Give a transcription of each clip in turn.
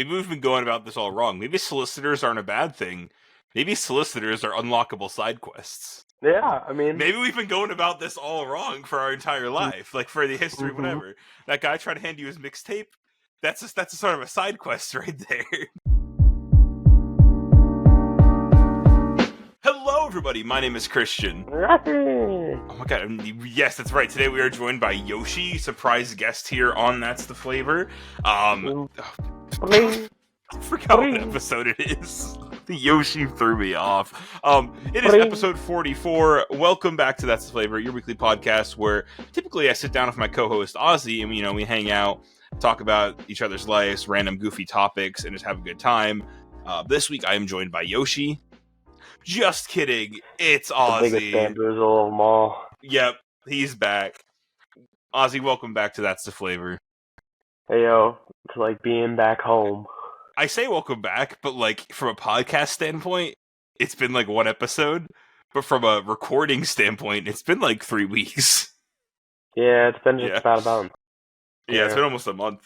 we've been going about this all wrong. Maybe solicitors aren't a bad thing. Maybe solicitors are unlockable side quests. Yeah, I mean... Maybe we've been going about this all wrong for our entire life, like for the history, whatever. That guy trying to hand you his mixtape, that's a sort of a side quest right there. Hello, everybody. My name is Christian. Oh my god, yes, that's right. Today we are joined by Yoshi, surprise guest here on That's the Flavor. I forgot what episode it is. The Yoshi threw me off. It is episode 44. Welcome back to That's the Flavor, your weekly podcast where typically I sit down with my co-host Ozzy and we hang out, talk about each other's lives, random goofy topics, and just have a good time. This week I am joined by Yoshi. Just kidding. It's Ozzy. The biggest bamboozle of them all. Yep, he's back. Ozzy, welcome back to That's the Flavor. Hey, yo. It's like being back home. I say welcome back, but like from a podcast standpoint, it's been like one episode. But from a recording standpoint, it's been like 3 weeks. Yeah, it's been just about a month. Yeah, it's been almost a month,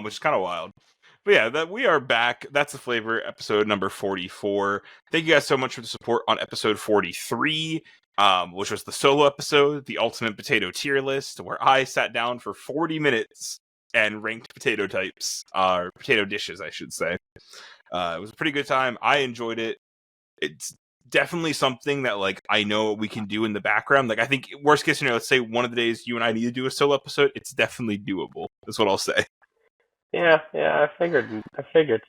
which is kind of wild. But yeah, that we are back. That's the Flavor, episode number 44. Thank you guys so much for the support on episode 43, which was the solo episode, the ultimate potato tier list, where I sat down for 40 minutes and ranked potato types, or potato dishes, I should say. It was a pretty good time. I enjoyed it. It's definitely something that like I know we can do in the background. Like I think worst case scenario, let's say one of the days you and I need to do a solo episode, it's definitely doable. That's what I'll say. Yeah, I figured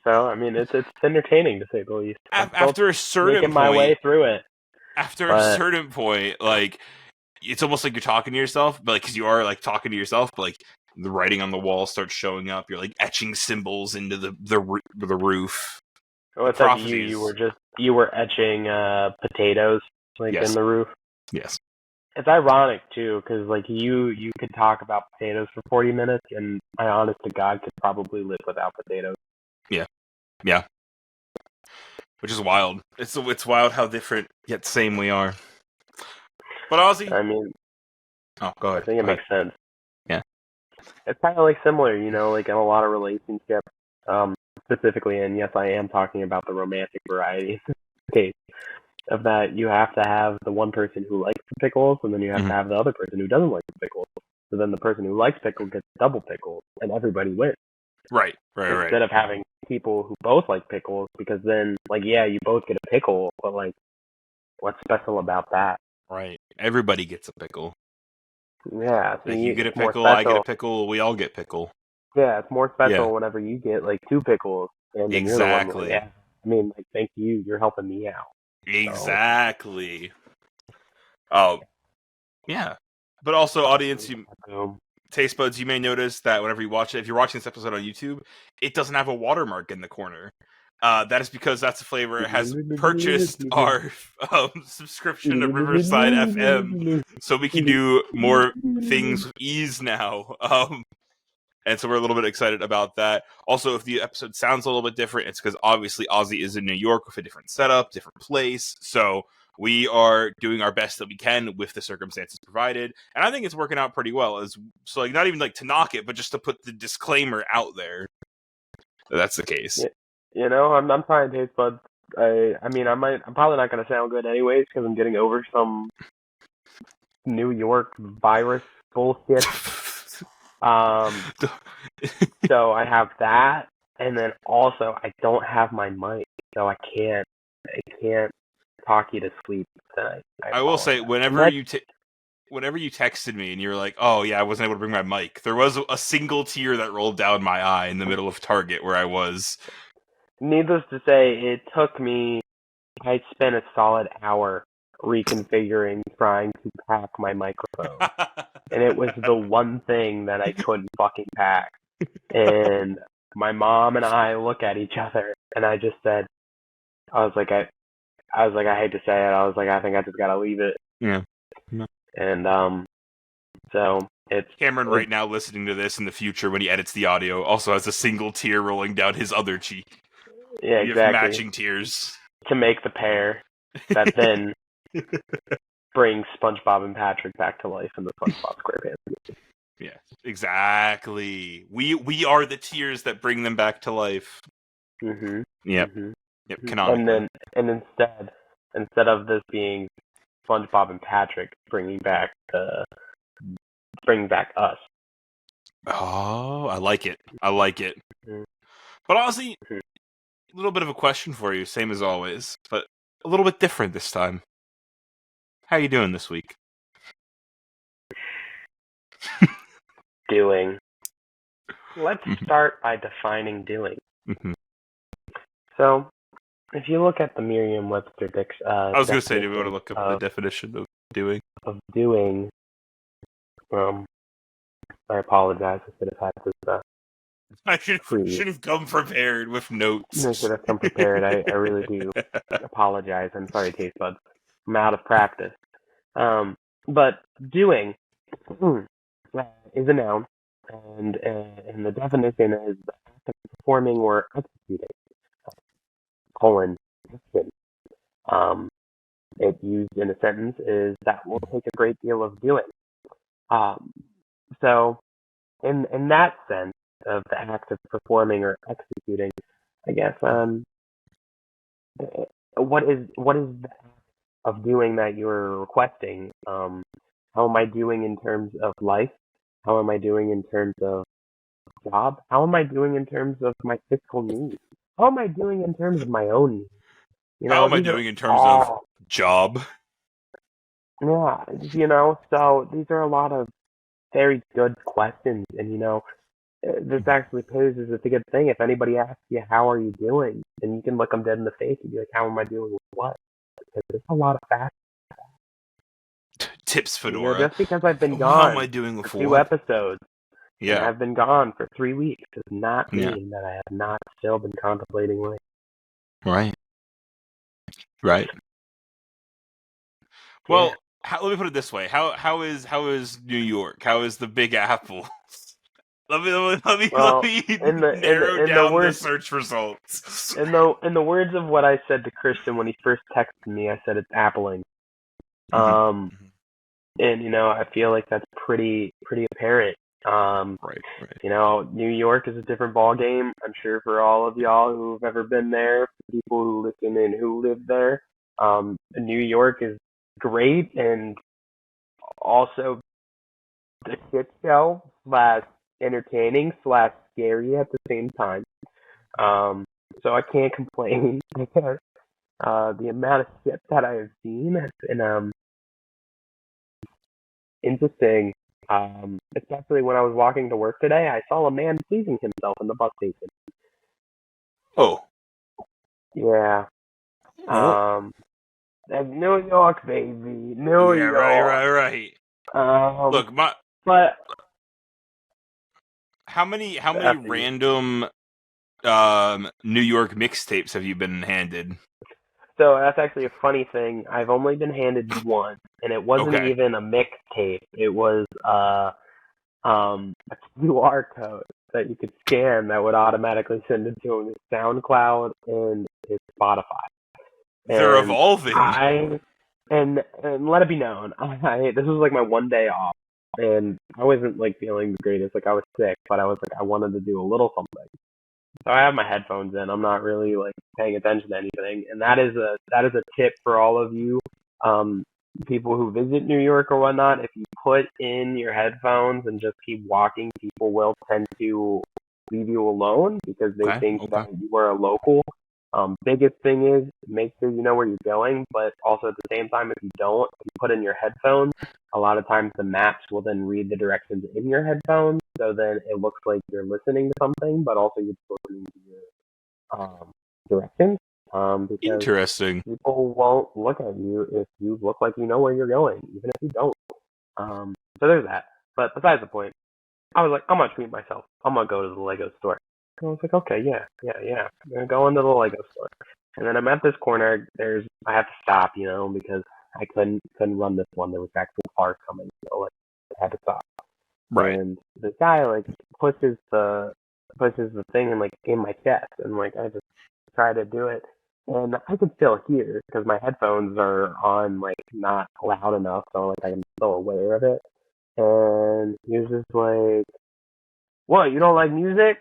so. I mean, it's entertaining to say the least. After a certain point, my way through it. After a certain point, like it's almost like you're talking to yourself, but like because you are like talking to yourself, but like the writing on the wall starts showing up. You're like etching symbols into the roof. Oh, it's like you were etching potatoes like in the roof. Yes. It's ironic too, because like you could talk about potatoes for 40 minutes, and I honest to God could probably live without potatoes. Yeah. Which is wild. It's wild how different yet same we are. But Ozzy, I mean, go ahead. I think it makes sense. Yeah, it's kind of like similar, like in a lot of relationships, specifically, and yes, I am talking about the romantic variety case. Of that, you have to have the one person who likes the pickles, and then you have to have the other person who doesn't like the pickles. So then the person who likes pickles gets double pickles, and everybody wins. Right. Instead of having people who both like pickles, because then, like, yeah, you both get a pickle, but, like, what's special about that? Right. Everybody gets a pickle. Yeah. So you get a pickle, I get a pickle, we all get pickle. Yeah, it's more special whenever you get, like, 2 pickles. And exactly. I mean, like, thank you, you're helping me out. Exactly. Oh, yeah. But also, audience, taste buds, you may notice that whenever you watch it, if you're watching this episode on YouTube, it doesn't have a watermark in the corner. That is because That's the Flavor has purchased our subscription to Riverside FM, so we can do more things with ease now. And so we're a little bit excited about that. Also, if the episode sounds a little bit different, it's because obviously Ozzy is in New York with a different setup, different place. So we are doing our best that we can with the circumstances provided. And I think it's working out pretty well. So like not even like to knock it, but just to put the disclaimer out there. That's the case. I'm trying taste buds. I'm probably not going to sound good anyways because I'm getting over some New York virus bullshit. So I have that, and then also I don't have my mic, so I can't talk you to sleep tonight. I will say, whenever you texted me and you were like, "Oh yeah, I wasn't able to bring my mic," there was a single tear that rolled down my eye in the middle of Target where I was. Needless to say, it took me. I spent a solid hour reconfiguring, trying to pack my microphone. And it was the one thing that I couldn't fucking pack. And my mom and I look at each other, and I just said, I was like, I hate to say it, I was like, I think I just gotta leave it. Yeah. And, so it's... Cameron right now listening to this in the future when he edits the audio also has a single tear rolling down his other cheek. Yeah, you exactly. have matching tears. To make the pair that then brings SpongeBob and Patrick back to life in the SpongeBob SquarePants movie. Yeah, exactly. We are the tears that bring them back to life. Mm-hmm. Yep. Mm-hmm. Yep. Mm-hmm. Canonically. And instead of this being SpongeBob and Patrick bringing back us. Oh, I like it. I like it. Mm-hmm. But honestly, a little bit of a question for you, same as always, but a little bit different this time. How you doing this week? Doing. Let's Mhm. start by defining doing. Mhm. So, if you look at the Merriam-Webster I was going to say, do we want to definition look up the definition of doing? doing, I apologize. I should have had this I pre. should have come prepared with notes. I should have come prepared. I really do apologize. I'm sorry, taste buds. I'm out of practice. But doing is a noun, and the definition is the act of performing or executing. Action. Um, it used in a sentence is that will take a great deal of doing. Um, so in that sense of the act of performing or executing, I guess what is the act of doing that you're requesting? How am I doing in terms of life? How am I doing in terms of job? How am I doing in terms of my fiscal needs? How am I doing in terms of my own needs? How am I These are doing in terms of all job? yeah, so these are a lot of very good questions, and this actually poses as a good thing. If anybody asks you how are you doing, then you can look them dead in the face and be like, how am I doing with what? Because there's a lot of facts. Tips, Fedora. Just because I've been How am I gone doing for with two what? episodes and Yeah. I've been gone for 3 weeks does not Yeah. mean that I have not still been contemplating life. Right. Right. Well, let me put it this way: how is New York? How is the Big Apple? Let Well, me in the in narrow the in the down the words search results. in the words of what I said to Christian when he first texted me, I said it's appling. Mhm. Um, and I feel like that's pretty apparent. Right. Right. New York is a different ball game. I'm sure for all of y'all who've ever been there, for people who listen and who live there, New York is great and also the shit show slash entertaining slash scary at the same time. Um, so I can't complain because the amount of shit that I have seen has been interesting. Especially when I was walking to work today, I saw a man pleasing himself in the bus station. Oh. Yeah. Oh. That's New York, baby. New Yeah. Right. York. Right. Right. Um, Look, but how many after you. random New York mixtapes have you been handed? So that's actually a funny thing. I've only been handed one, and it wasn't Okay. even a mixtape. It was a QR code that you could scan that would automatically send it to his SoundCloud and his Spotify. They're And evolving. and let it be known, this was like my one day off, and I wasn't like feeling the greatest. Like I was sick, but I was like I wanted to do a little something. So I have my headphones in. I'm not really like paying attention to anything, and that is a tip for all of you, um, people who visit New York or whatnot. If you put in your headphones and just keep walking, people will tend to leave you alone because they Okay. think Okay. that you are a local. Biggest thing is make sure you know where you're going, but also at the same time, if you don't, if you put in your headphones, a lot of times the maps will then read the directions in your headphones, so then it looks like you're listening to something, but also you're listening to your directions. Because Interesting. people won't look at you if you look like you know where you're going, even if you don't. So there's that. But besides the point, I was like, I'm gonna treat myself. I'm gonna go to the Lego store. And I was like, okay, yeah. I'm gonna go into the Lego store. And then I'm at this corner. I have to stop, because I couldn't run this one. There was actual cars coming, so like I had to stop. Right. And the guy like pushes the thing in my chest, and like I just try to do it, and I can still hear because my headphones are on like not loud enough, so like I'm still aware of it. and he was just like, "What? You don't like music?"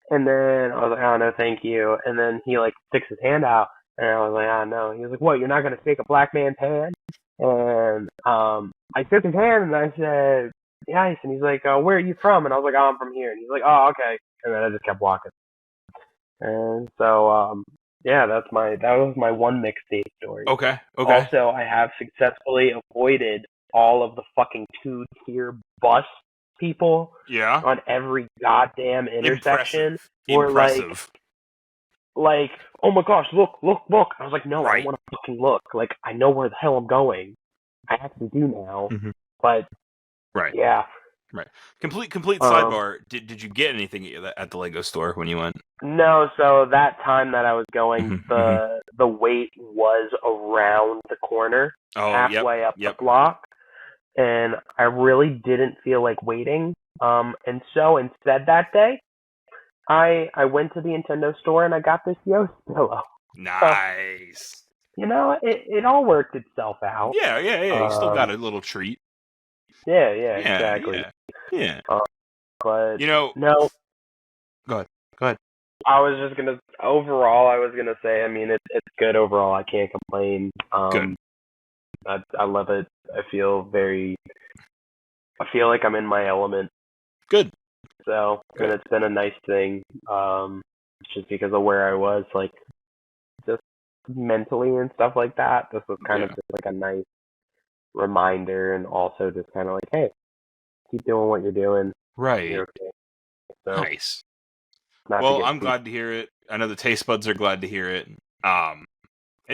And then I was like, "Oh no, thank you." And then he like sticks his hand out, and I was like, "Oh no." He was like, "What? You're not gonna shake a black man's hand?" And I shook his hand, and I said, "Yes." And he's like, "Where are you from?" And I was like, "Oh, I'm from here." And he's like, "Oh, okay." And then I just kept walking. And so, yeah, that was my one mixtape story. Okay. Also, I have successfully avoided all of the fucking 2-tier bus people Yeah. on every goddamn intersection. Impressive. Like, oh my gosh, look. I was like, no, I Right. don't want to fucking look. Like, I know where the hell I'm going. I actually do now. Mhm. But, Right. yeah. Right. Complete sidebar. Did you get anything at the Lego store when you went? No, so that time that I was going, Mhm, the wait was around the corner, Oh, halfway up yep. the block, and I really didn't feel like waiting. And so instead that day, I went to the Nintendo store and I got this Yoast pillow. Nice. You know, it all worked itself out. Yeah. You still got a little treat. Yeah, Yeah, exactly. yeah. But You know, no, go ahead. I was just gonna overall. I was gonna say. I mean, it's good overall. I can't complain. Good. I love it. I feel like I'm in my element. Good. So, and it's been a nice thing. Just because of where I was, like, just mentally and stuff like that. This was kind of just like a nice reminder, and also just kind of like, hey, keep doing what you're doing. Right. You're okay. So, Nice. not to Well, get I'm too- glad to hear it. I know the taste buds are glad to hear it. And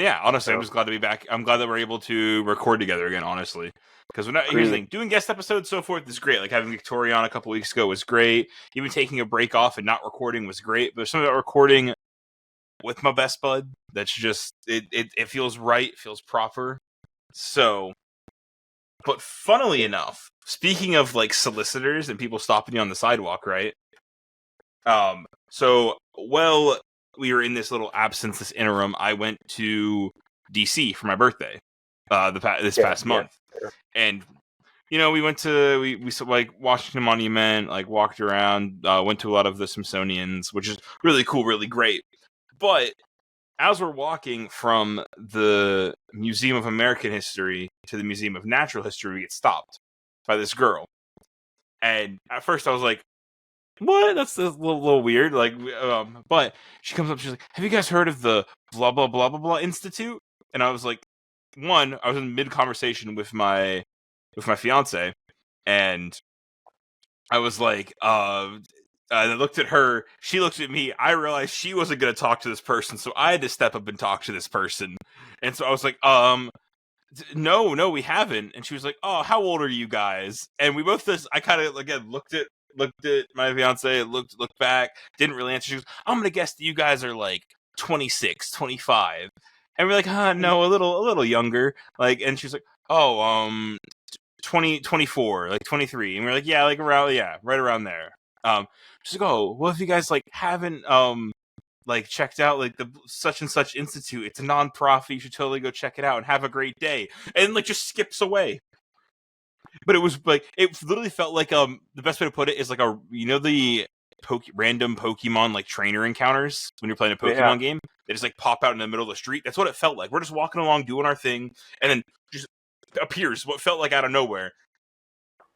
yeah, honestly, I'm just glad to be back. I'm glad that we're able to record together again, honestly. Because here's the thing, doing guest episodes so forth is great. Like having Victoria on a couple weeks ago was great. Even taking a break off and not recording was great. But there's something about recording with my best bud that's just it feels right, feels proper. So, but funnily enough, speaking of like solicitors and people stopping you on the sidewalk, right? So we were in this little absence, this interim. I went to DC for my birthday, this past month, and we went to we like Washington Monument, like walked around, went to a lot of the Smithsonian's, which is really cool, really great. But as we're walking from the Museum of American History to the Museum of Natural History, we get stopped by this girl, and at first I was like, what? That's a little weird. Like, but she comes up. She's like, "Have you guys heard of the blah blah blah blah blah institute?" And I was like, I was in mid conversation with my fiance, and I was like, I looked at her. She looked at me. I realized she wasn't going to talk to this person, so I had to step up and talk to this person. And so I was like, no, we haven't. And she was like, "Oh, how old are you guys?" And we both just, I kind of again looked at my fiance, looked back, didn't really answer. She goes, "I'm gonna guess that you guys are like 26, 25." And we're like, no, a little younger. Like, and she's like, "Oh, 20, 24, like 23." And we're like, "Yeah, like around, yeah, right around there." She's like, "Oh, well, if you guys like haven't like checked out like the such and such institute, it's a non-profit, you should totally go check it out and have a great day," and like just skips away. But it was like, it literally felt like the best way to put it is like the random Pokemon like trainer encounters when you're playing a Pokemon game. They just like pop out in the middle of the street. That's what it felt like. We're just walking along doing our thing, and then just appears what felt like out of nowhere.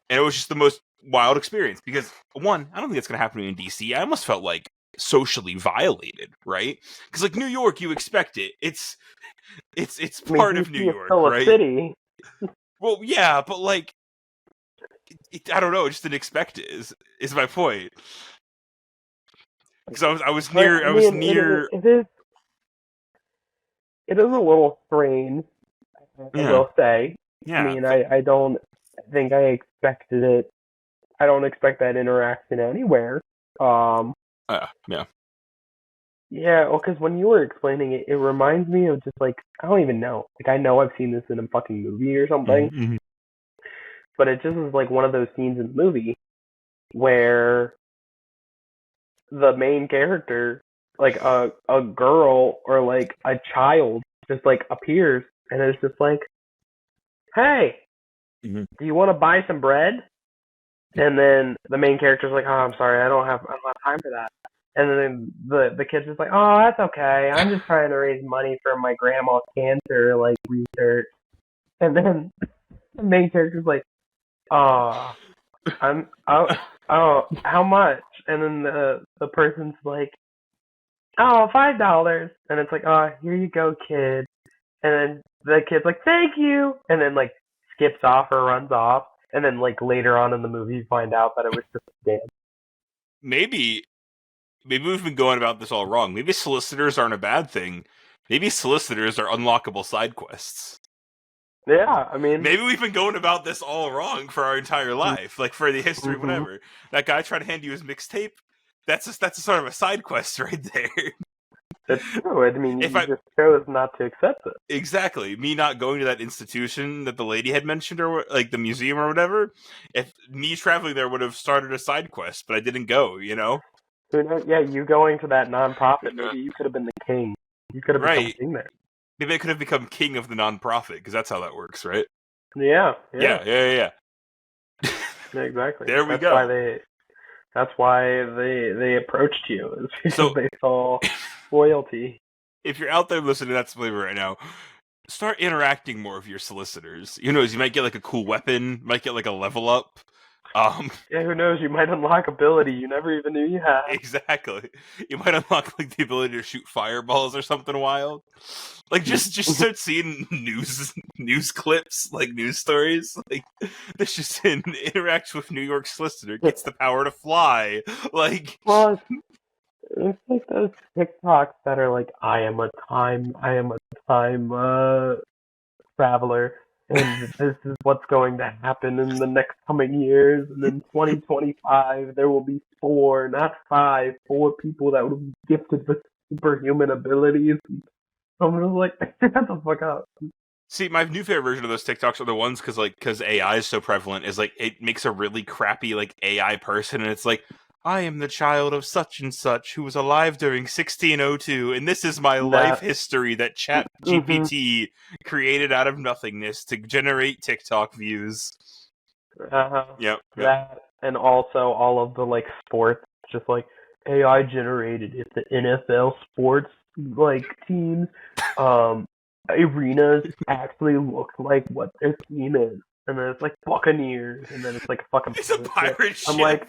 And it was just the most wild experience because, one, I don't think it's going to happen in DC. I almost felt like socially violated, right? Because like New York, you expect it. It's part of New York, right? City. Well, yeah, but like, I don't know. I just didn't expect it. Is my point? Because I was near. It is a little strange. I will say. Yeah. I mean, I don't think I expected it. I don't expect that interaction anywhere. Yeah. Yeah, well, because when you were explaining it, it reminds me of just like, I don't even know. Like, I know I've seen this in a fucking movie or something, Mm-hmm. but it just is like one of those scenes in the movie where the main character, like a girl or like a child, just like appears and it's just like, "Hey, Mm-hmm. do you want to buy some bread?" And then the main character's like, "Oh, I'm sorry, I don't have time for that." And then the kid's just like, "Oh, that's okay. I'm just trying to raise money for my grandma's cancer like research." And then the main character's like, "Oh, how much?" And then the person's like, "Oh, $5." And it's like, "Oh, here you go, kid." And then the kid's like, "Thank you," and then like skips off or runs off. And then like later on in the movie, you find out that it was just a scam. Maybe we've been going about this all wrong. Maybe solicitors aren't a bad thing. Maybe solicitors are unlockable side quests. Yeah, I mean, Maybe we've been going about this all wrong for our entire life, like for the history of mm-hmm. whatever. That guy trying to hand you his mixtape, that's a sort of a side quest right there. That's true. I mean, If you I just chose not to accept it. exactly me not going to that institution that the lady had mentioned, or like the museum or whatever, if me traveling there would have started a side quest, but I didn't go. You know, Who knows? Yeah, you going to that nonprofit, maybe you could have been the king. You could have become right? king there. Maybe I could have become king of the nonprofit because that's how that works, right? Yeah, Yeah. yeah, exactly. There we go. That's why they approached you, is because So they saw loyalty. if you're out there listening to that flavor right now, start interacting more with your solicitors. You know, you might get like a cool weapon, might get like a level up. Yeah, who knows? You might unlock ability you never even knew you had. Exactly. You might unlock like the ability to shoot fireballs or something wild. Like just start seeing news clips, like news stories. Like this just interacts with New York solicitor, gets the power to fly. Like Well, it's like those TikToks that are like, I am a time traveler, and this is what's going to happen in the next coming years. And in 2025, there will be four, not five, four people that will be gifted with superhuman abilities. I'm just like, shut the fuck up. see, my new favorite version of those TikToks are the ones because AI is so prevalent. Is like it makes a really crappy like AI person, and it's like, I am the child of such and such who was alive during 1602, and this is my life history that Chat GPT created out of nothingness to generate TikTok views. Yep. That, and also all of the like sports, just like AI generated. If the NFL sports like teams, arenas actually look like what their team is, and then it's like Buccaneers, and then it's like a fucking. It's a pirate ship. I'm like,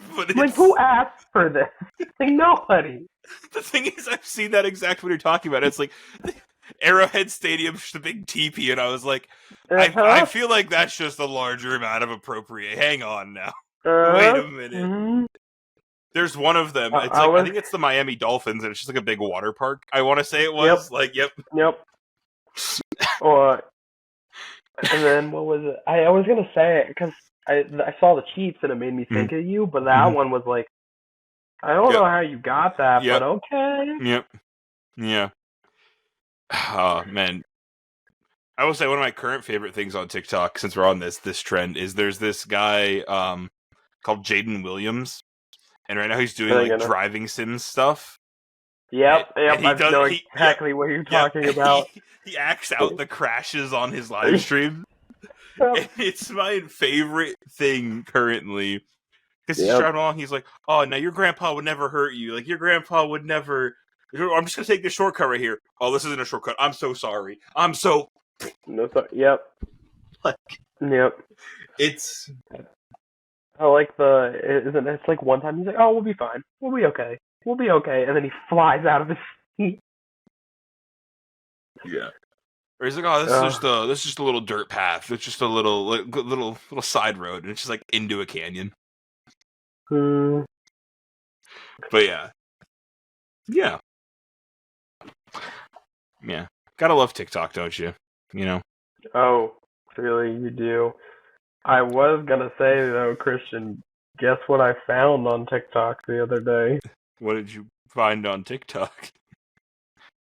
who asked for this? Like nobody. The thing is, I've seen that exact what you're talking about. It's like Arrowhead Stadium, just a big teepee, and I was like, I feel like that's just a larger amount of appropriate. Hang on now. Wait a minute. Mm-hmm. There's one of them. It's like I think it's the Miami Dolphins, and it's just like a big water park. I want to say it was Yep. Or and then what was it? I was gonna say it because I saw the Chiefs and it made me think of you, but that one was like, I don't know how you got that, but okay. Yep. Yeah. Oh man. I will say one of my current favorite things on TikTok, since we're on this trend, is there's this guy called Jaden Williams, and right now he's doing like driving sim stuff. Yep. I know exactly what you're talking about. He acts out the crashes on his live stream. It's my favorite thing currently. Because he's driving along, he's like, oh, now your grandpa would never hurt you. Like, your grandpa would never... I'm just going to take this shortcut right here. Oh, this isn't a shortcut. I'm so sorry. I'm so... No, yep. Yep. It's... I like it's like one time he's like, oh, we'll be fine. We'll be okay. We'll be okay. And then he flies out of his seat. Yeah. Or he's like, oh, this is just a little dirt path. It's just a little side road, and it's just like into a canyon. But yeah. Gotta love TikTok, don't you? You know. Oh, really? You do. I was gonna say though, Christian, guess what I found on TikTok the other day? What did you find on TikTok?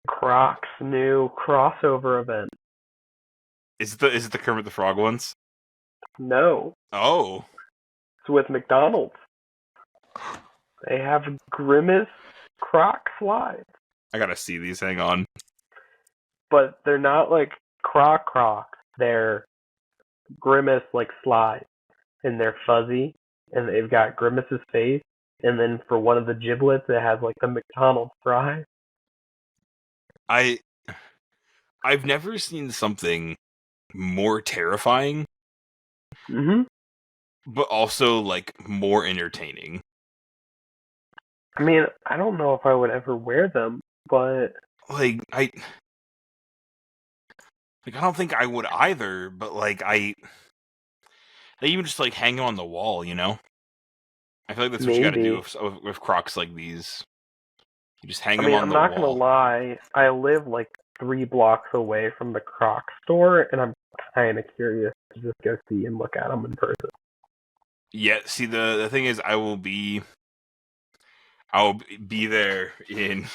Croc's new crossover event. Is it the Kermit the Frog ones? No. Oh. It's with McDonald's. They have Grimace Croc slides. I gotta see these. Hang on. But they're not like Crocs. They're Grimace like slides, and they're fuzzy, and they've got Grimace's face, and then for one of the giblets, it has like the McDonald's fry. I've never seen something more terrifying, Hmm. but also like more entertaining. I mean, I don't know if I would ever wear them, but Like I don't think I would either, but like they even just like hang them on the wall, you know? I feel like that's what you got to do maybe. with Crocs like these. You just hang I them mean, on I'm the not gonna wall. lie. I live like 3 blocks away from the Crocs store, and I'm kind of curious to just go see and look at them in person. Yeah, see the thing is I'll be there in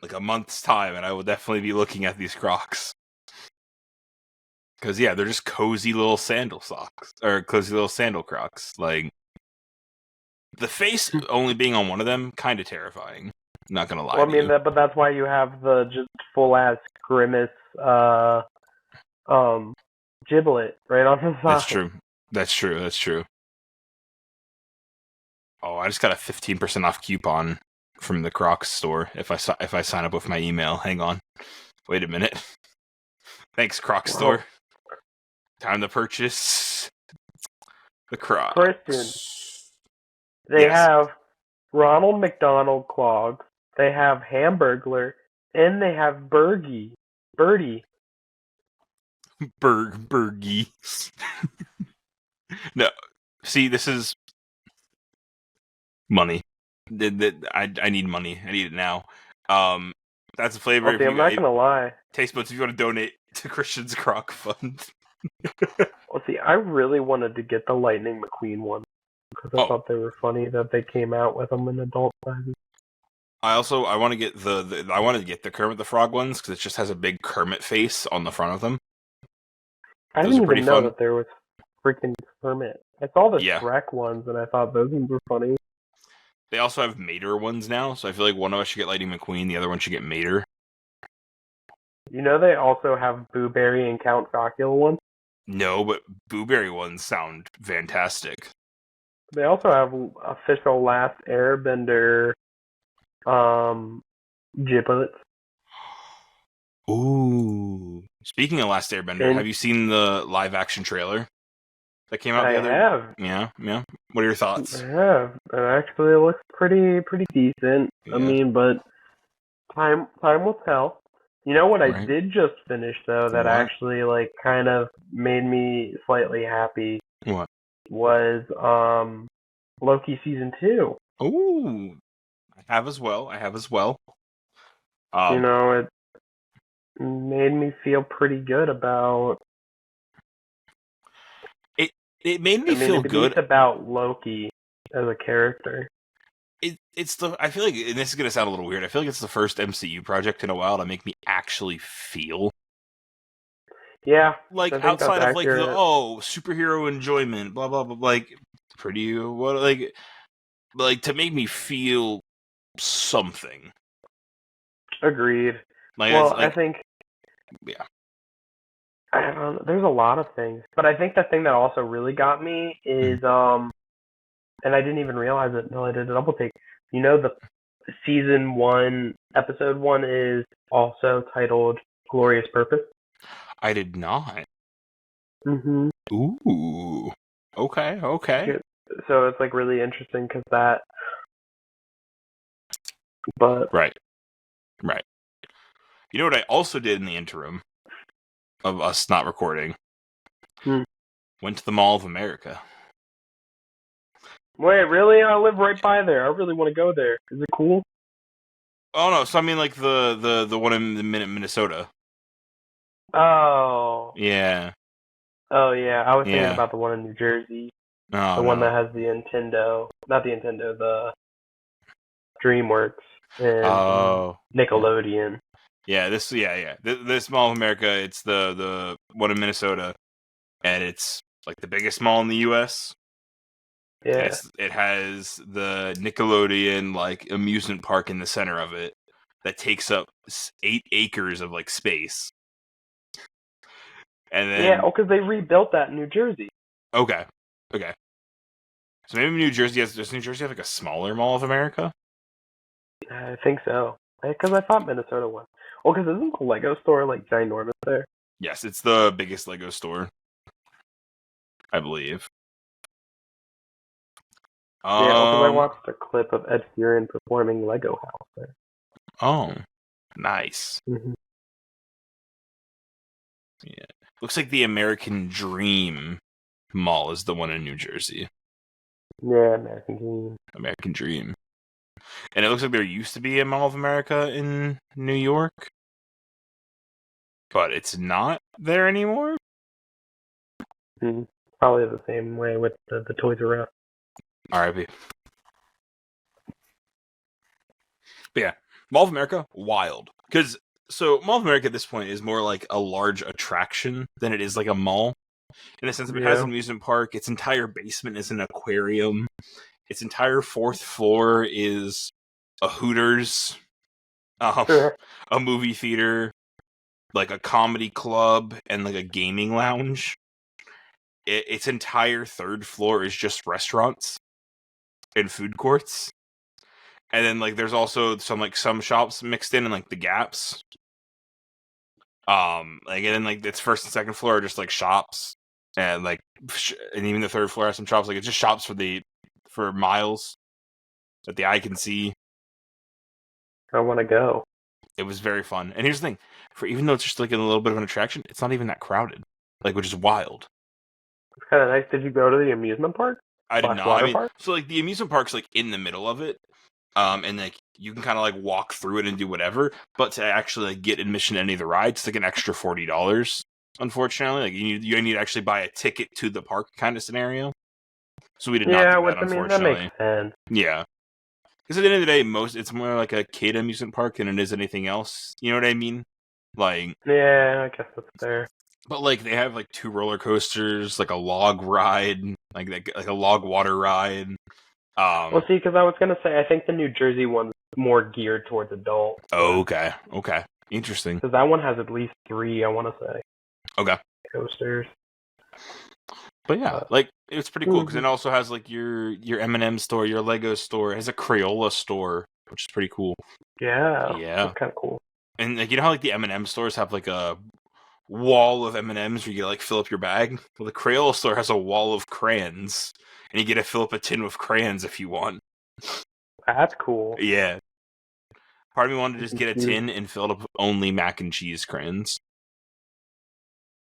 like a month's time, and I will definitely be looking at these Crocs. Because, yeah, they're just cozy little sandal socks, or cozy little sandal Crocs. Like, the face only being on one of them, kind of terrifying. Not gonna lie Well, I to mean you. but that's why you have the just full ass Grimace um giblet right on the That's side. true. That's true. That's true. Oh, I just got a 15% off coupon from the Crocs store if I sign up with my email. Hang on. Wait a minute. Thanks, Crocs Well, store. Time to purchase the Christian, Crocs. they Yes. have Ronald McDonald clogs, they have Hamburglar, and they have Birdie. Bergie. No. See, this is money. I need money. I need it now. Um, that's a flavor. Well, If see, you I'm not guys, gonna lie. taste buds, if you want to donate to Christian's Croc Fund. Well, see, I really wanted to get the Lightning McQueen one because I Oh, thought they were funny that they came out with them in adult sizes. I want to get I wanted to get the Kermit the Frog ones because it just has a big Kermit face on the front of them. I Those didn't are pretty even know fun. that there was freaking Kermit. I saw the Yeah. Shrek ones and I thought those ones were funny. They also have Mater ones now, so I feel like one of us should get Lightning McQueen, the other one should get Mater. You know they also have Boo Berry and Count Chocula ones? No, but Blueberry ones sound fantastic. They also have official Last Airbender giblets. Ooh. Speaking of Last Airbender, And have you seen the live action trailer that came out I the other? have. Yeah, yeah. What are your I thoughts? have. It actually looks pretty decent. I Yeah, mean, but time will tell. You know what I right. did just finish though that What? actually like kind of made me slightly happy What? was Loki season 2. Ooh, I have as well. I have as well. You Um, know, it made me feel pretty good about. it made I me mean, feel at least good. about Loki as a character. It's the I feel like, and this is gonna sound a little weird. I feel like it's the first MCU project in a while to make me actually feel Yeah, like I think that's outside of like the accurate. superhero enjoyment, blah blah blah, like pretty what like to make me feel something. Agreed. Like Well, it's I like think yeah. I don't know, there's a lot of things, but I think the thing that also really got me is and I didn't even realize it until I did a double take. You know, the season 1, episode 1 is also titled Glorious Purpose. I did not. Mm-hmm. Ooh. Okay, okay. So it's like really interesting because that, but Right. Right. You know what I also did in the interim of us not recording? hmm. Went to the Mall of America. Wait, really? I live right by there. I really want to go there. Is it cool? Oh no, so I mean like the one in Minnesota. Oh, Yeah. oh yeah. I was thinking Yeah. about the one in New Jersey, Oh the one no. that has the Nintendo, not the Nintendo, the DreamWorks and Oh. Nickelodeon. Yeah, this Mall of America, it's the one in Minnesota, and it's like the biggest mall in the US. And Yeah. it has the Nickelodeon like amusement park in the center of it that takes up 8 acres of like space. And Yeah, then oh, because they rebuilt that in New Jersey. okay. Okay. So maybe does New Jersey have like a smaller Mall of America? I think so. Because I thought Minnesota was. Well, because isn't the Lego store like ginormous there? Yes, it's the biggest Lego store, I believe. Yeah, because I watched a clip of Ed Sheeran performing Lego House there. Oh, nice. Mm-hmm. Yeah. Looks like the American Dream Mall is the one in New Jersey. Yeah, American Dream. American Dream. And it looks like there used to be a Mall of America in New York, but it's not there anymore. Mm-hmm. Probably the same way with the Toys R Us. R.I.P. But yeah, Mall of America, wild. So Mall of America at this point is more like a large attraction than it is like a mall. In the sense that it has an amusement park, its entire basement is an aquarium, its entire fourth floor is a Hooters, a movie theater, like a comedy club, and like a gaming lounge. Its entire third floor is just restaurants and food courts. And then like there's also some shops mixed in like the gaps. Like and then like its first and second floor are just like shops, and like and even the third floor has some shops. Like it's just shops for miles that the eye can see. I want to go. It was very fun. And here's the thing: even though it's just like a little bit of an attraction, it's not even that crowded. Like, which is wild. It's kind of nice. Did you go to the amusement park? I did not. Water park? So like the amusement park's like in the middle of it. And like you can kind of like walk through it and do whatever, but to actually like get admission to any of the rides, it's like an extra $40. Unfortunately, like you need to actually buy a ticket to the park kind of scenario. So we did not do that, unfortunately. That makes sense. Yeah, because at the end of the day, it's more like a kid amusement park than it is anything else. You know what I mean? Like, yeah, I guess that's fair. But like they have like 2 roller coasters, like a log ride, like a log water ride. Well, see, because I was gonna say, I think the New Jersey one's more geared towards adults. Oh, okay, interesting. Because that one has at least 3, I want to say. Okay. Coasters. But yeah, like it's pretty cool because it also has like your M&M store, your Lego store. It has a Crayola store, which is pretty cool. Yeah. Yeah. That's kind of cool. And like you know how like the M&M stores have like a wall of M&Ms where you get like fill up your bag? Well, the Crayola store has a wall of crayons. And you get to fill up a tin with crayons if you want. That's cool. Yeah. Part of me wanted to just get a tin and fill it up with only mac and cheese crayons.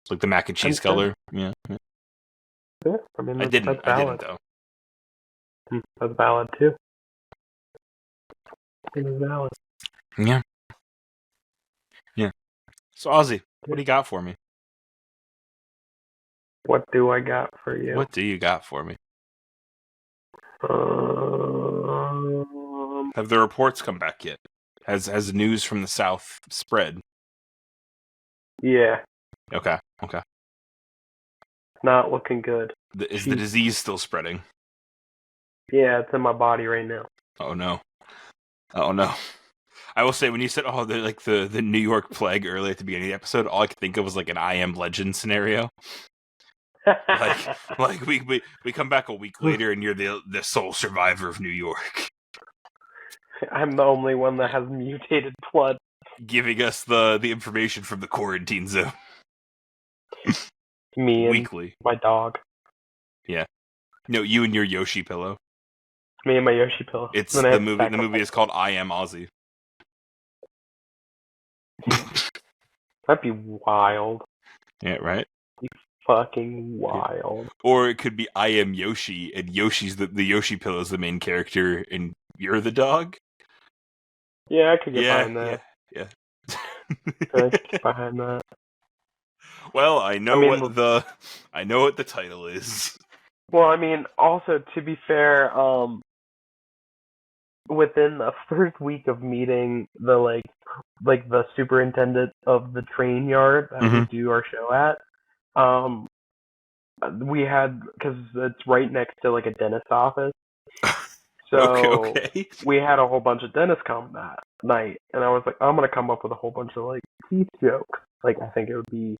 It's like the mac and cheese color. Yeah. Yeah, I mean, I didn't though. That's valid too. It is valid. Yeah. Yeah. So Ozzy, what do you got for me? What do I got for you? What do you got for me? Have the reports come back yet? Has news from the South spread? Yeah. Okay. Not looking good. Is the disease still spreading? Yeah, it's in my body right now. Oh no. I will say, when you said, the New York plague earlier at the beginning of the episode, all I could think of was like an I Am Legend scenario. like we come back a week later and you're the sole survivor of New York. I'm the only one that has mutated blood. Giving us the information from the quarantine zone. Me and weekly. My dog. Yeah. No, you and your Yoshi pillow. Me and my Yoshi pillow. It's the movie. The movie is called I Am Ozzy. That'd be wild. Yeah, right? Fucking wild. Or it could be I Am Yoshi, and Yoshi's the Yoshi pillow is the main character, and you're the dog. Yeah, I could get behind that. Yeah. I could get behind that. Well, I know what the title is. Well, I mean, also to be fair, within the first week of meeting the like the superintendent of the train yard that we do our show at, we had, because it's right next to like a dentist office, so okay. we had a whole bunch of dentists come that night, and I was like, I'm gonna come up with a whole bunch of like teeth jokes. Like, I think it would be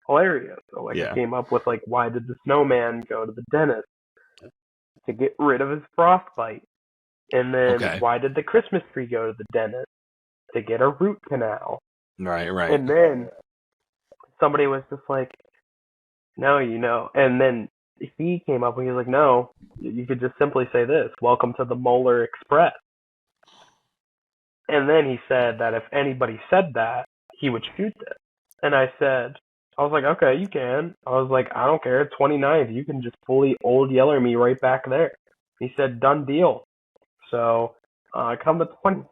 hilarious. So like, I came up with like, why did the snowman go to the dentist? To get rid of his frostbite. And then Okay. why did the Christmas tree go to the dentist? To get a root canal. Right. And then somebody was just like, no, and then he came up and he was like, no, you could just simply say this, welcome to the Molar Express. And then he said that if anybody said that, he would shoot them. And I was like, okay, you can. I was like, I don't care, 29th, you can just fully Old Yeller me right back there. He said, done deal. So, come the 20th,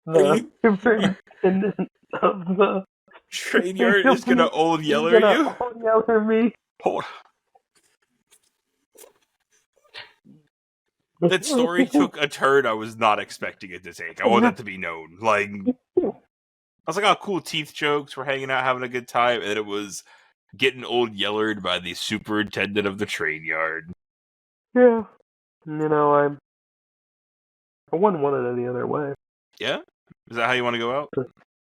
the superintendent of the train yard is gonna Old Yeller you? Old Yeller me. Hold. That story took a turn I was not expecting it to take. I want that to be known. Like, I was like, oh, cool teeth jokes. We're hanging out, having a good time. And it was getting Old Yellered by the superintendent of the train yard. Yeah. I wouldn't want it any other way. Yeah? Is that how you want to go out?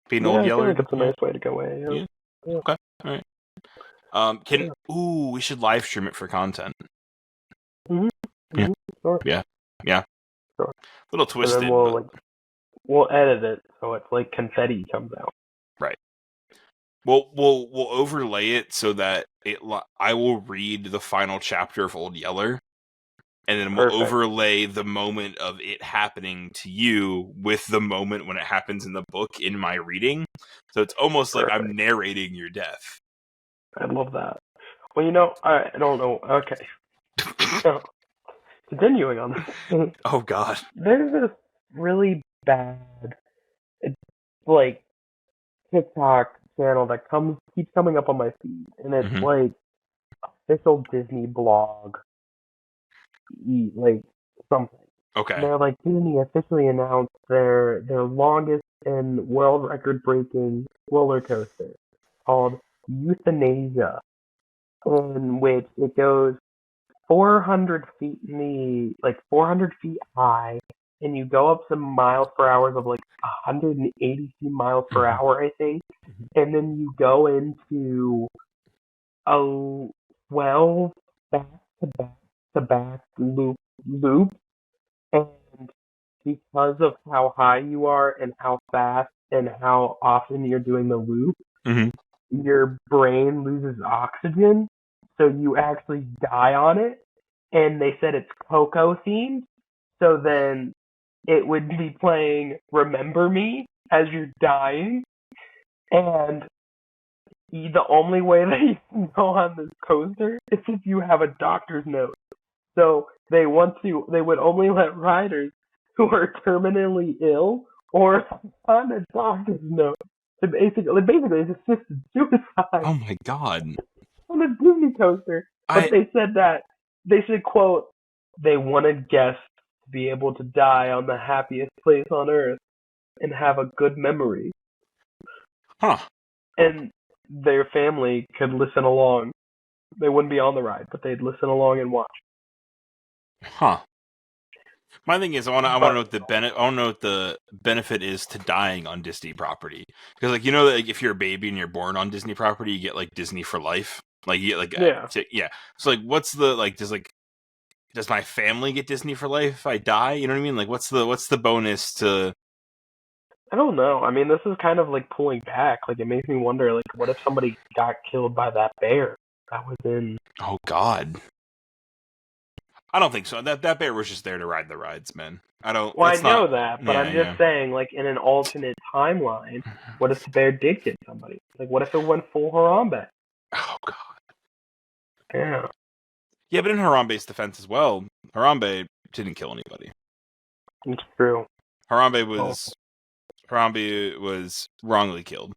Being Yeah, Old I feel Yeller? like it's a nice way to go away. Yeah. Okay. All right. We should live stream it for content. Mm-hmm. Yeah. Sure. Yeah. Sure. Little twisted. And then we'll edit it so it's like confetti comes out. Right. We'll overlay it so that I will read the final chapter of Old Yeller, and then we'll overlay the moment of it happening to you with the moment when it happens in the book in my reading. So it's almost like I'm narrating your death. I love that. Well, I don't know. Okay. So, continuing on this. Oh, God. There's this really bad, TikTok channel that keeps coming up on my feed, and it's like official Disney blog, like something. Okay. And they're like, Disney officially announced their longest and world record breaking roller coaster called Euthanasia, in which it goes 400 feet 400 feet high, and you go up some miles per hour of 182 miles per hour, I think, and then you go into a 12 back-to-back loop, and because of how high you are and how fast and how often you're doing the loop, your brain loses oxygen, so you actually die on it. And they said it's Coco themed, so then it would be playing Remember Me as you're dying, and the only way that you can go on this coaster is if you have a doctor's note. So they would only let riders who are terminally ill or on a doctor's note. So basically it's assisted suicide. Oh my God. On a Disney coaster. But they said, quote, they wanted guests to be able to die on the happiest place on earth and have a good memory. Huh. And their family could listen along. They wouldn't be on the ride, but they'd listen along and watch. Huh. My thing is, I want to know what the benefit is to dying on Disney property, because that if you're a baby and you're born on Disney property, you get Disney for life. You get yeah. So what's the does my family get Disney for life if I die? You know what I mean? What's the bonus to? I don't know. I mean, this is kind of pulling back. It makes me wonder, what if somebody got killed by that bear that was in? Oh God. I don't think so. That bear was just there to ride the rides, man. I don't. Well, I know that, but I'm just saying, in an alternate timeline, what if the bear did get somebody? What if it went full Harambe? Oh God. Yeah. Yeah, but in Harambe's defense as well, Harambe didn't kill anybody. It's true. Harambe was wrongly killed.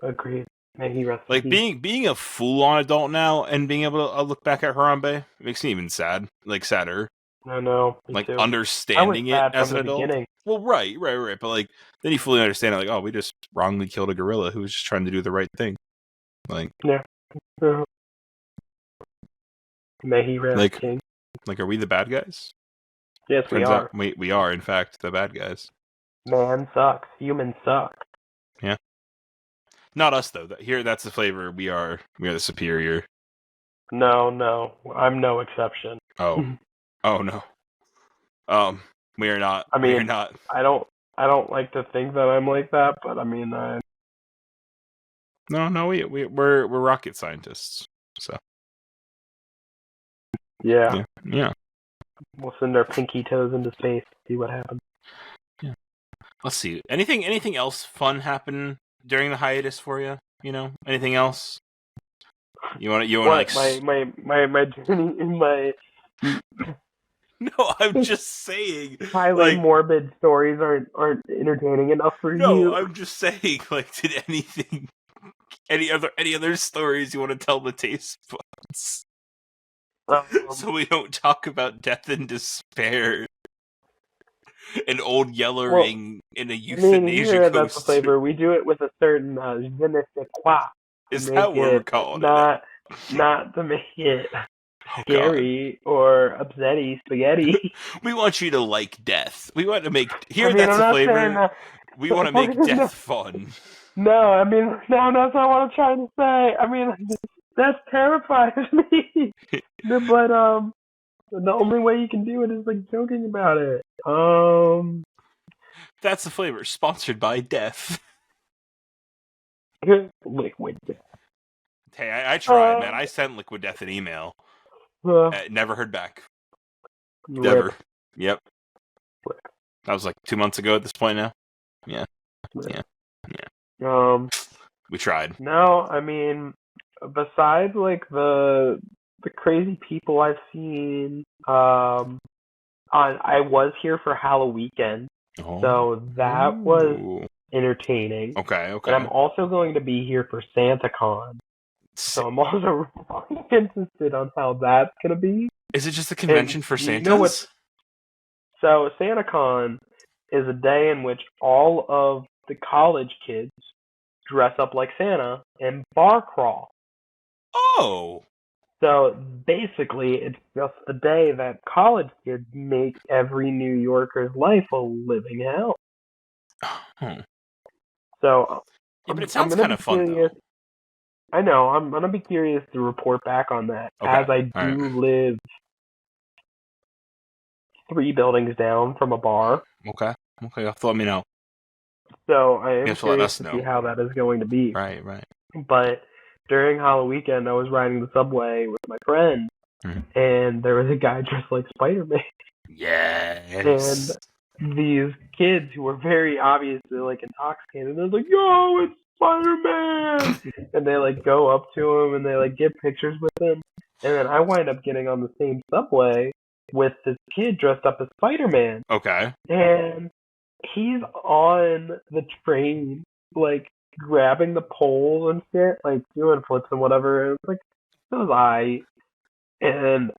Agreed. May he rest in peace. Being a full-on adult now and being able to look back at Harambe makes me even sad. Sadder. I know. Me too. Understanding it as an adult. Beginning. Well, right. But then you fully understand it. We just wrongly killed a gorilla who was just trying to do the right thing. Yeah. May he rest, King. Are we the bad guys? Yes, we are. We are, in fact, the bad guys. Man sucks. Humans suck. Yeah. Not us though. Here, that's the flavor. We are the superior. No, I'm no exception. Oh, oh no. We are not. I We are mean, not. I don't like to think that I'm like that, but I mean, No. We're rocket scientists. So yeah, yeah. we'll send our pinky toes into space, see what happens. Yeah. Let's see. Anything else fun happen during the hiatus for you? You know, anything else? You want to What like? my journey in my No, I'm just saying. highly Like, morbid stories aren't entertaining enough for no, you. I'm just saying. Like, did anything? Any other stories you want to tell the taste buds? So we don't talk about death and despair. An old Yeller well, in a I mean, euthanasia here that's the coaster. flavor. We do it with a certain je ne sais quoi to Is make that what we're it calling not to make it Oh, scary or upsetty spaghetti. we want you to like death. We want to make I mean, that's I'm the not saying flavor. that. We want to make death fun. No, I mean, no, that's not what I'm trying to say. I mean, that terrifies me. But the only way you can do it is like joking about it. That's the flavor. Sponsored by death. Liquid death. Hey, I tried, man. I sent Liquid Death an email. Never heard back. Never. Rip. Yep. Rip. That was like 2 months ago at this point now. Yeah. Rip. Yeah. We tried. No, I mean, besides like the crazy people I've seen, I was here for Halloween, so that was entertaining. Okay. And I'm also going to be here for SantaCon, so I'm also really interested on how that's going to be. Is it just a convention for Santas? You know what? So SantaCon is a day in which all of the college kids dress up like Santa and bar crawl. Oh. So basically, it's just the day that college kids make every New Yorker's life a living hell. So yeah, but it sounds kind of fun, though. I know. I'm gonna be curious to report back on that, as I do live 3 buildings down from a bar. Okay. You have to let me know. So I am curious to see how that is going to be. Right. But during Halloween, I was riding the subway with my friend, and there was a guy dressed like Spider-Man. Yes. And these kids who were very obviously like intoxicated, they're like, "Yo, it's Spider-Man!" And they like go up to him and they like get pictures with him. And then I wind up getting on the same subway with this kid dressed up as Spider-Man. Okay. And he's on the train, like grabbing the poles and shit, like doing flips and whatever. And it's like, so was I. And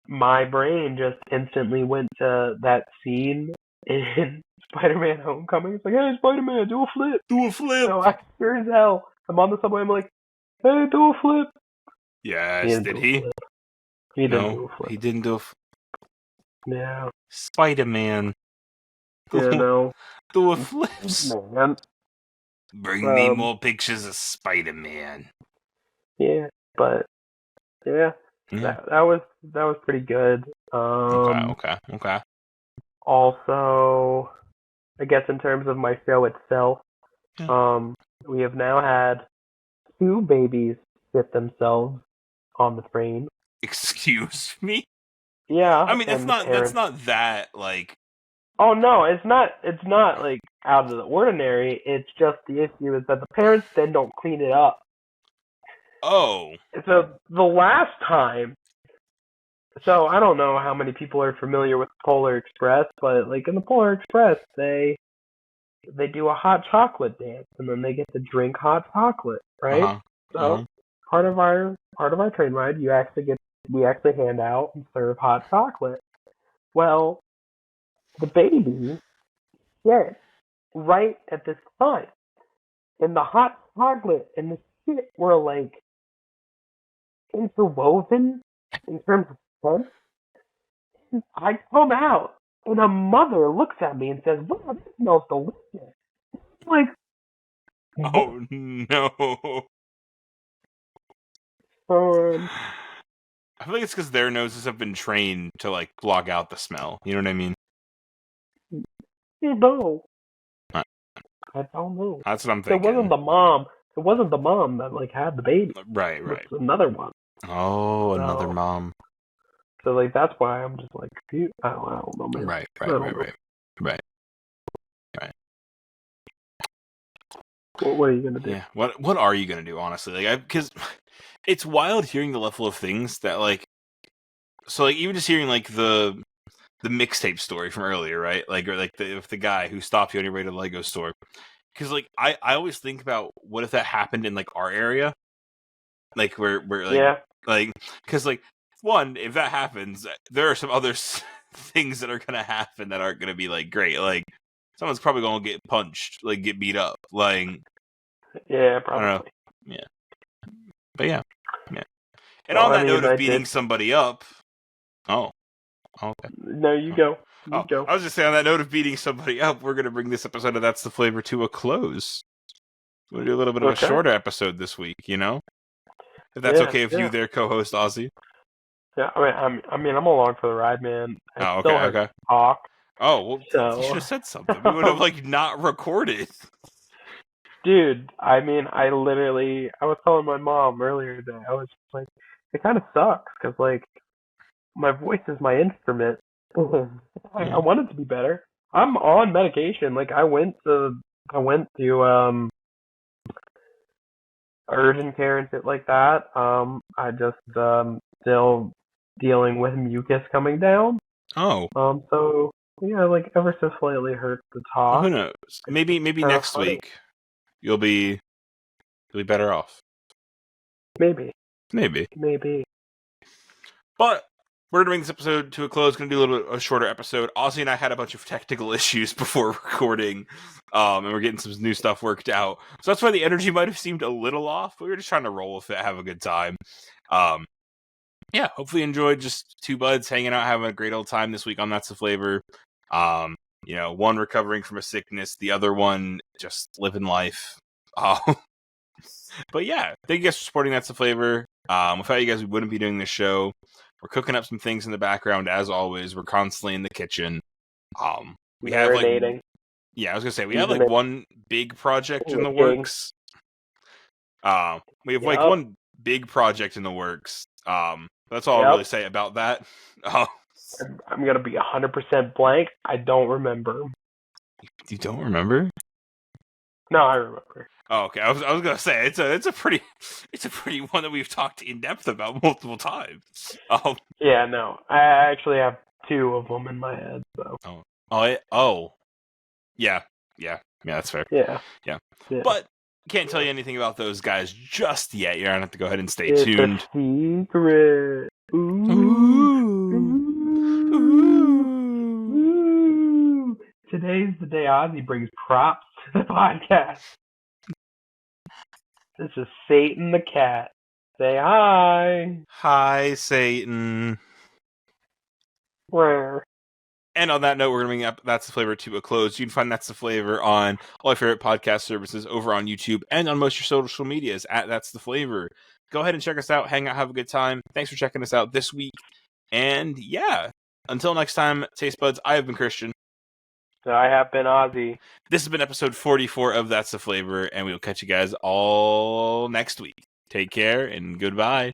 my brain just instantly went to that scene in Spider-Man Homecoming. It's like, hey, Spider-Man, do a flip. Do a flip. So I sure as hell, I'm on the subway, I'm like, hey, do a flip. Yes, did he? He didn't do a flip. He didn't do a flip. Yeah. Spider-Man. Yeah, no. Do a flips. Man. Bring me more pictures of Spider-Man. Yeah, but yeah. That was pretty good. Okay. Also, I guess in terms of my show itself, we have now had 2 babies shit themselves on the train. Excuse me? Yeah. I mean, that's not that like. Oh no, it's not like out of the ordinary. It's just the issue is that the parents then don't clean it up. Oh. So the last time, so I don't know how many people are familiar with Polar Express, but like in the Polar Express, they do a hot chocolate dance, and then they get to drink hot chocolate, right? So part of our train ride, we actually hand out and serve hot chocolate. Well, the baby shit right at this time, and the hot chocolate and the shit were like interwoven in terms of scent. I come out, and a mother looks at me and says, "Wow, this smells delicious." Like, oh no. I feel like it's because their noses have been trained to like block out the smell. You know what I mean? No. Uh, I don't know. That's what I'm It thinking. wasn't the mom. It wasn't the mom that like had the baby. Right. It was another one. Oh, So- another mom. So like that's why I'm just like confused. I don't know, man. Right. What are you gonna do? Yeah. What are you gonna do, honestly? Like, because it's wild hearing the level of things that like. So like even just hearing like the mixtape story from earlier, right? Like or like the guy who stopped you on your way to the Lego store. Because like I always think about what if that happened in like our area, like where like Yeah. like because like one, if that happens, there are some other things that are gonna happen that aren't gonna be like great. Like someone's probably gonna get punched, like get beat up, like Yeah, I don't know, probably. yeah, but yeah. And Well, on that I mean, note of I beating did- somebody up, okay. No, you go. You go. I was just saying, on that note of beating somebody up, we're gonna bring this episode of That's the Flavor to a close. We'll do a little bit of a shorter episode this week, you know? If that's okay with you there, co-host Ozzy. Yeah, I mean, I'm along for the ride, man. I okay, still have to talk. Oh, well, So... you should have said something. We would have, like, not recorded. Dude, I mean, I was telling my mom earlier today, I was like, it kind of sucks, because, like, my voice is my instrument. I want it to be better. I'm on medication. Like, I went to urgent care and shit like that. I just still dealing with mucus coming down. Oh. So yeah, like ever so slightly hurts to talk. Who knows? Maybe next week you'll be better off. Maybe. But we're gonna bring this episode to a close. Gonna do a little bit of a shorter episode. Ozzy and I had a bunch of technical issues before recording, and we're getting some new stuff worked out. So that's why the energy might have seemed a little off. But we were just trying to roll with it, have a good time. Yeah, hopefully you enjoyed just two buds hanging out, having a great old time this week on That's the Flavor. You know, one recovering from a sickness, the other one just living life. But yeah, thank you guys for supporting That's the Flavor. Without you guys, we wouldn't be doing this show. We're cooking up some things in the background, as always. We're constantly in the kitchen. We have like, yeah, I was gonna say we have like one big project in the works. We have like one big project in the works. That's all I'll really say about that. I'm gonna be 100% blank. I don't remember. You don't remember? No, I remember. Oh, okay. I was gonna say it's a pretty one that we've talked in depth about multiple times. Yeah, no, I actually have two of them in my head. So. Yeah, that's fair. Yeah. But can't tell you anything about those guys just yet. You're gonna have to go ahead and stay it's tuned. A secret. Ooh. Today's the day Ozzy brings props to the podcast. This is Satan the cat. Say hi. Hi, Satan. Where? And on that note, we're going to bring up That's the Flavor to a close. You can find That's the Flavor on all your favorite podcast services over on YouTube and on most of your social medias at That's the Flavor. Go ahead and check us out. Hang out, have a good time. Thanks for checking us out this week. And yeah, until next time, Taste Buds, I have been Christian. I have been Ozzy. This has been episode 44 of That's the Flavor, and we will catch you guys all next week. Take care and goodbye.